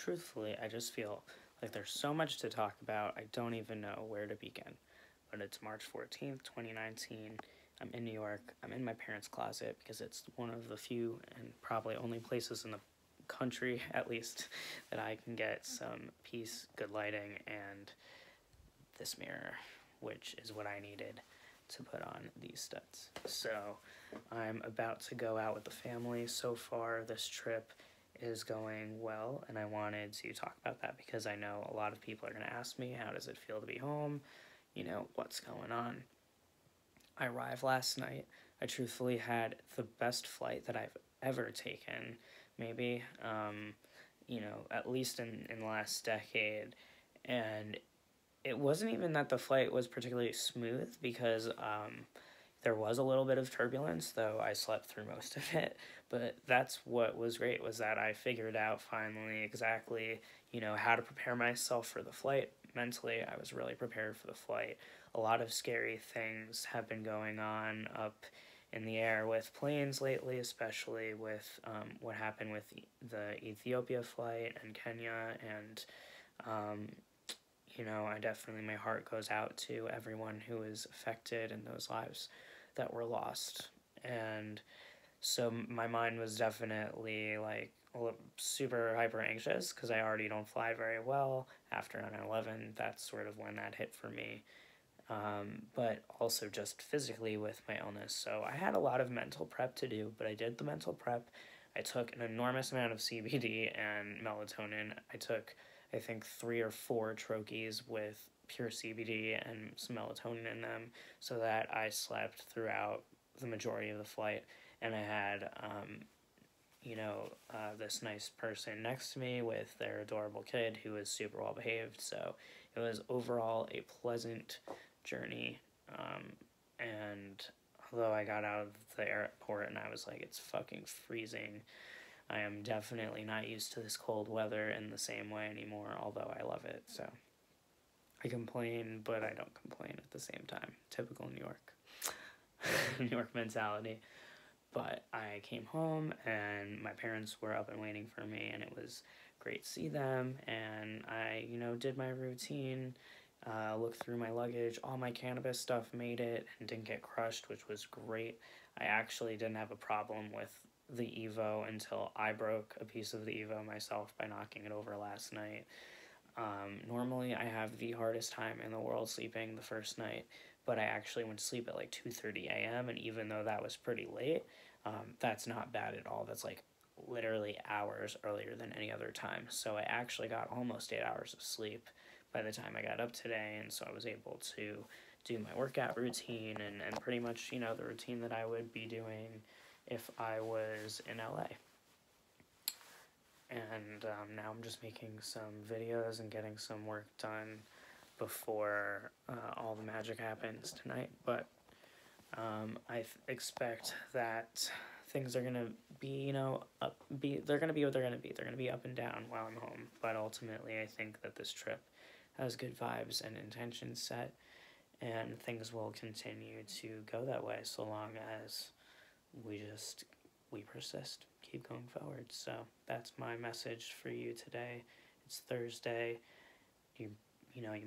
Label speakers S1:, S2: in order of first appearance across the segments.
S1: truthfully, I just feel like there's so much to talk about, I don't even know where to begin. But it's March 14th, 2019. I'm in New York. I'm in my parents' closet because it's one of the few and probably only places in the country, at least, that I can get some peace, good lighting, and this mirror, which is what I needed to put on these studs. So I'm about to go out with the family. So far, this trip is going well, and I wanted to talk about that because I know a lot of people are going to ask me, how does it feel to be home? You know, what's going on? I arrived last night. I truthfully had the best flight that I've ever taken, maybe, at least in the last decade. And it wasn't even that the flight was particularly smooth because there was a little bit of turbulence, though I slept through most of it. But that's what was great, was that I figured out finally exactly, how to prepare myself for the flight. Mentally, I was really prepared for the flight. A lot of scary things have been going on up in the air with planes lately, especially with what happened with the Ethiopia flight and Kenya. And I definitely, my heart goes out to everyone who is affected and those lives that were lost. And so my mind was definitely like super hyper anxious because I already don't fly very well. After 9/11, that's sort of when that hit for me. But also just physically with my illness. So I had a lot of mental prep to do, but I did the mental prep. I took an enormous amount of CBD and melatonin. I took, I think, 3 or 4 troches with pure CBD and some melatonin in them so that I slept throughout the majority of the flight. And I had, this nice person next to me with their adorable kid who was super well behaved. So it was overall a pleasant journey. And although I got out of the airport and I was like, it's fucking freezing, I am definitely not used to this cold weather in the same way anymore, although I love it. So I complain, but I don't complain at the same time. Typical New York. New York mentality. But I came home and my parents were up and waiting for me, and it was great to see them. And I, did my routine, looked through my luggage. All my cannabis stuff made it and didn't get crushed, which was great. I actually didn't have a problem with the Evo until I broke a piece of the Evo myself by knocking it over last night. Normally I have the hardest time in the world sleeping the first night, but I actually went to sleep at like 2:30 a.m. and even though that was pretty late, that's not bad at all. That's like literally hours earlier than any other time. So I actually got almost 8 hours of sleep by the time I got up today, and so I was able to do my workout routine and pretty much, the routine that I would be doing if I was in LA. And now I'm just making some videos and getting some work done before all the magic happens tonight. But I expect that things are gonna be, they're gonna be what they're gonna be. They're gonna be up and down while I'm home. But ultimately, I think that this trip has good vibes and intentions set, and things will continue to go that way so long as we persist, keep going forward. So that's my message for you today. It's Thursday. You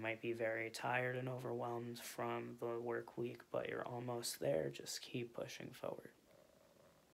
S1: might be very tired and overwhelmed from the work week, but you're almost there. Just keep pushing forward.